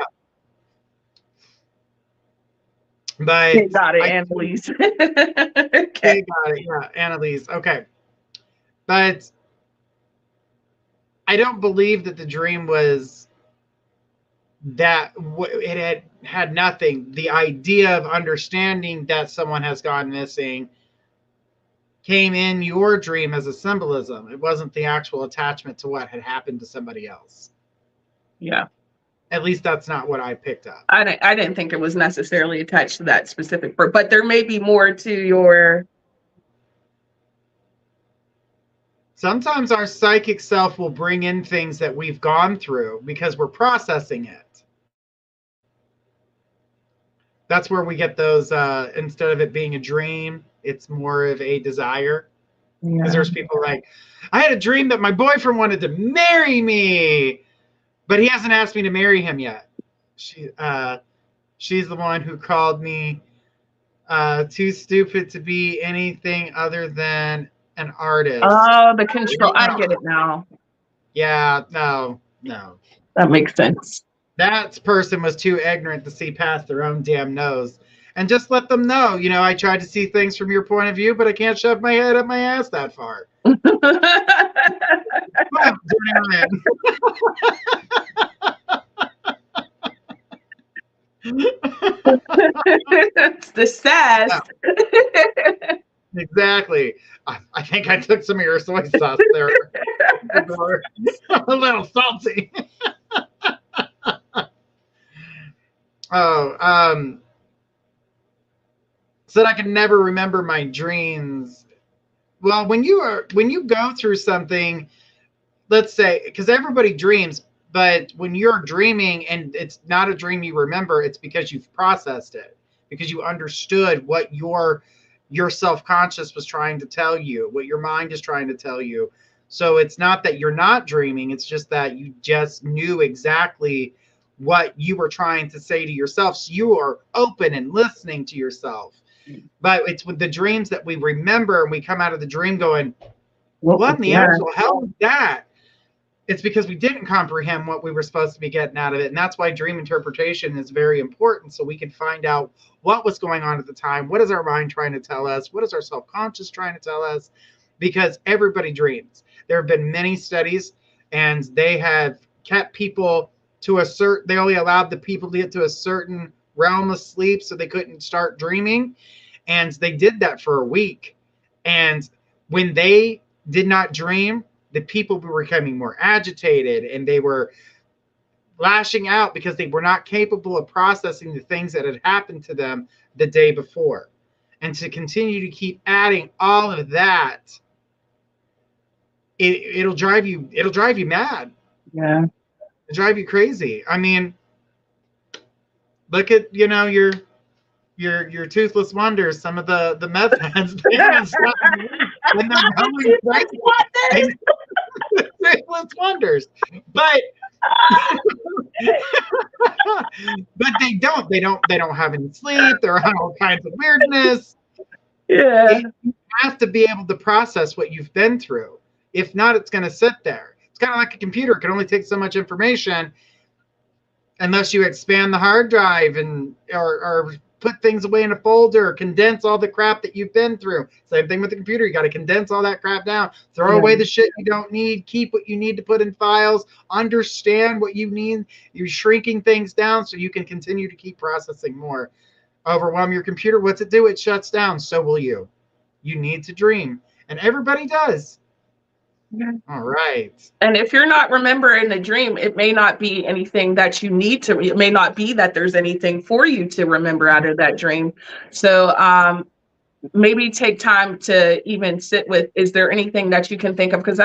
But They got it, Annalise. Okay. They got it, yeah, Annalise. Okay, but I don't believe that the dream was that it had nothing. The idea of understanding that someone has gone missing came in your dream as a symbolism. It wasn't the actual attachment to what had happened to somebody else. Yeah. At least that's not what I picked up. I didn't think it was necessarily attached to that specific part, but there may be more to your. Sometimes our psychic self will bring in things that we've gone through because we're processing it. That's where we get those, instead of it being a dream, it's more of a desire. Because there's people like, I had a dream that my boyfriend wanted to marry me, but he hasn't asked me to marry him yet. She's the one who called me too stupid to be anything other than an artist. Oh, the control. I get it now. Yeah, no. That makes sense. That person was too ignorant to see past their own damn nose. And just let them know, I tried to see things from your point of view, but I can't shove my head up my ass that far. It's the sass. Exactly. I think I took some of your soy sauce there. A little salty. Said I can never remember my dreams. Well, when you go through something, let's say, because everybody dreams, but when you're dreaming and it's not a dream you remember, it's because you've processed it, because you understood what your self-conscious was trying to tell you, what your mind is trying to tell you. So it's not that you're not dreaming, it's just that you just knew exactly what you were trying to say to yourself. So you are open and listening to yourself. But it's with the dreams that we remember and we come out of the dream going, what in the actual hell is that? It's because we didn't comprehend what we were supposed to be getting out of it. And that's why dream interpretation is very important, so we can find out what was going on at the time. What is our mind trying to tell us? What is our self-conscious trying to tell us? Because everybody dreams. There have been many studies, and they have kept people to they only allowed the people to get to a certain realm of sleep so they couldn't start dreaming. And they did that for a week. And when they did not dream, the people were becoming more agitated and they were lashing out because they were not capable of processing the things that had happened to them the day before. And to continue to keep adding all of that, it'll drive you mad. Yeah. It'll drive you crazy. I mean, look at, your Toothless Wonders, some of the meth heads. Toothless Wonders. But but they don't have any sleep. They're on all kinds of weirdness. Yeah. You have to be able to process what you've been through. If not, it's going to sit there. It's kind of like a computer. It can only take so much information unless you expand the hard drive or put things away in a folder, condense all the crap that you've been through. Same thing with the computer. You got to condense all that crap down, throw away the shit you don't need, keep what you need to put in files, understand what you need. You're shrinking things down so you can continue to keep processing more. Overwhelm your computer. What's it do? It shuts down. So will you. You need to dream. And everybody does. Yeah. All right. And if you're not remembering the dream, it may not be anything that you need to. It may not be that there's anything for you to remember out of that dream. So maybe take time to even sit with, is there anything that you can think of? Because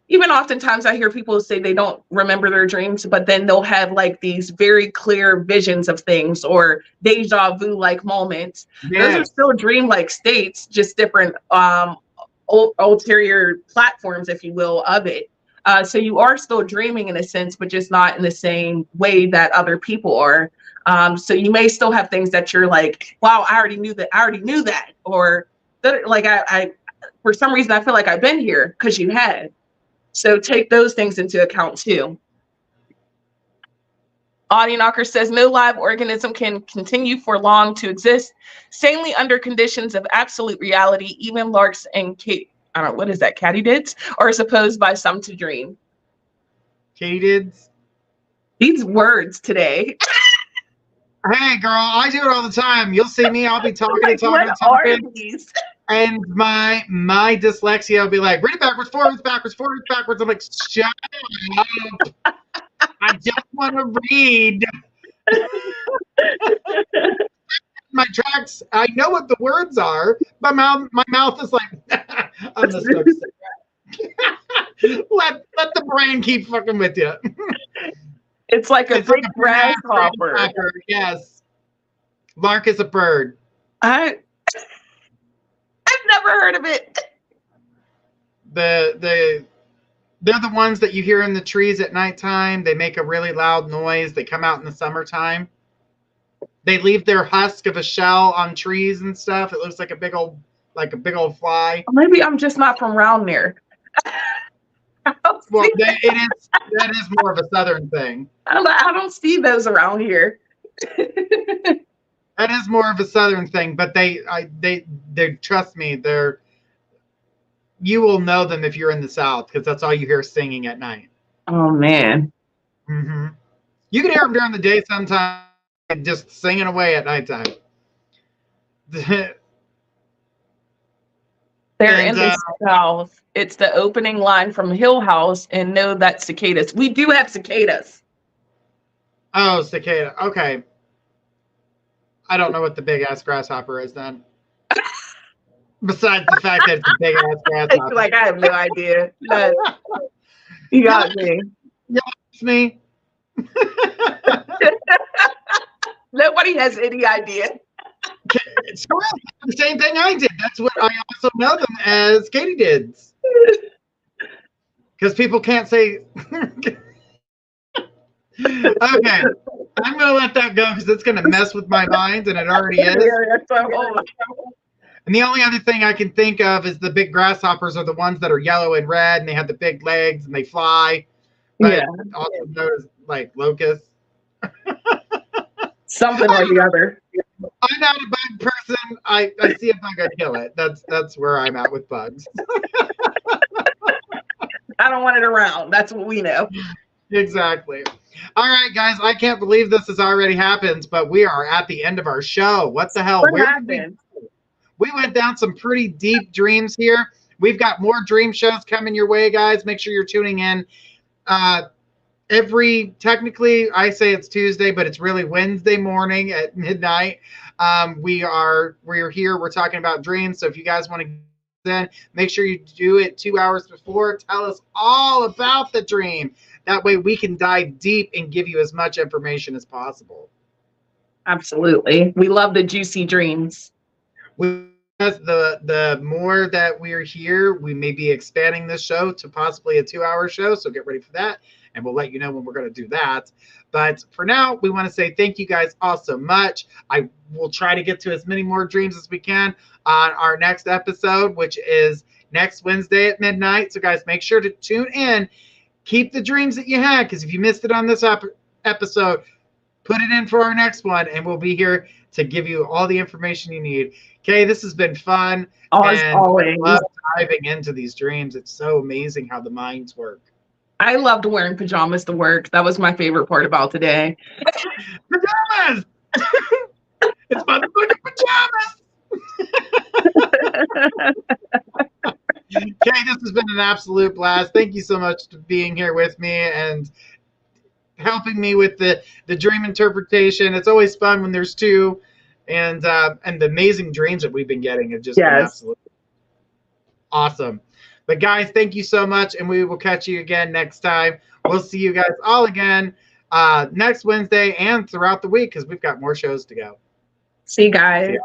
even oftentimes I hear people say they don't remember their dreams, but then they'll have like these very clear visions of things or deja vu like moments. Yes. Those are still dream-like states, just different ulterior platforms, if you will, of it. So you are still dreaming in a sense, but just not in the same way that other people are. So you may still have things that you're like, wow, I already knew that, or like I for some reason I feel like I've been here because you had. So take those things into account too. Audie Knocker says no live organism can continue for long to exist sanely under conditions of absolute reality. Even larks and I don't know, what is that, katydids are supposed by some to dream. Katydids? These words today. Hey, girl, I do it all the time. You'll see me. I'll be talking and talking and talking. And my dyslexia will be like, read it backwards, forwards, backwards, forwards, backwards. I'm like, shut up. I just want to read. My tracks, I know what the words are. My mouth is like, I'm just so sick. Let the brain keep fucking with you. It's like a big grasshopper. Yes. Lark is a bird. I've never heard of it. They're the ones that you hear in the trees at nighttime. They make a really loud noise. They come out in the summertime. They leave their husk of a shell on trees and stuff. It looks like a big old fly. Maybe I'm just not from around there. Well, that is more of a southern thing. I don't see those around here. That is more of a southern thing, but they trust me, you will know them if you're in the South, because that's all you hear singing at night. Oh man. Mm-hmm. You can hear them during the day sometimes, just singing away at nighttime. They're in the South. It's the opening line from Hill House, and no, that's cicadas. We do have cicadas. Oh, cicada. Okay. I don't know what the big ass grasshopper is then. Besides the fact that it's a big ass grasshopper. Like, I have no idea. You got me. You lost me. Nobody has any idea. Squirrels did the same thing I did. That's what I also know them as katydids. Because people can't say. Okay, I'm gonna let that go because it's gonna mess with my mind, and it already is. And the only other thing I can think of is the big grasshoppers are the ones that are yellow and red, and they have the big legs and they fly. But also known as like locusts. Something or the other. I'm not a bug person. I see a bug, I kill it. That's where I'm at with bugs. I don't want it around. That's what we know. Exactly. All right, guys. I can't believe this has already happened, but we are at the end of our show. What the hell? What happened? We went down some pretty deep dreams here. We've got more dream shows coming your way, guys. Make sure you're tuning in. Technically, I say it's Tuesday, but it's really Wednesday morning at midnight. We're here. We're talking about dreams. So if you guys want to get in, make sure you do it 2 hours before. Tell us all about the dream. That way we can dive deep and give you as much information as possible. Absolutely. We love the juicy dreams. The more that we're here, we may be expanding this show to possibly a 2-hour show. So get ready for that. And we'll let you know when we're going to do that. But for now, we want to say thank you guys all so much. I will try to get to as many more dreams as we can on our next episode, which is next Wednesday at midnight. So guys, make sure to tune in. Keep the dreams that you had, because if you missed it on this episode, put it in for our next one, and we'll be here to give you all the information you need. Okay, this has been fun. As always. I love diving into these dreams. It's so amazing how the minds work. I loved wearing pajamas to work. That was my favorite part about today. Pajamas! It's motherfucking pajamas! Okay, this has been an absolute blast. Thank you so much for being here with me and helping me with the dream interpretation. It's always fun when there's two, and the amazing dreams that we've been getting have just been absolutely awesome. But guys, thank you so much, and we will catch you again next time. We'll see you guys all again next Wednesday and throughout the week, because we've got more shows to go. See you guys.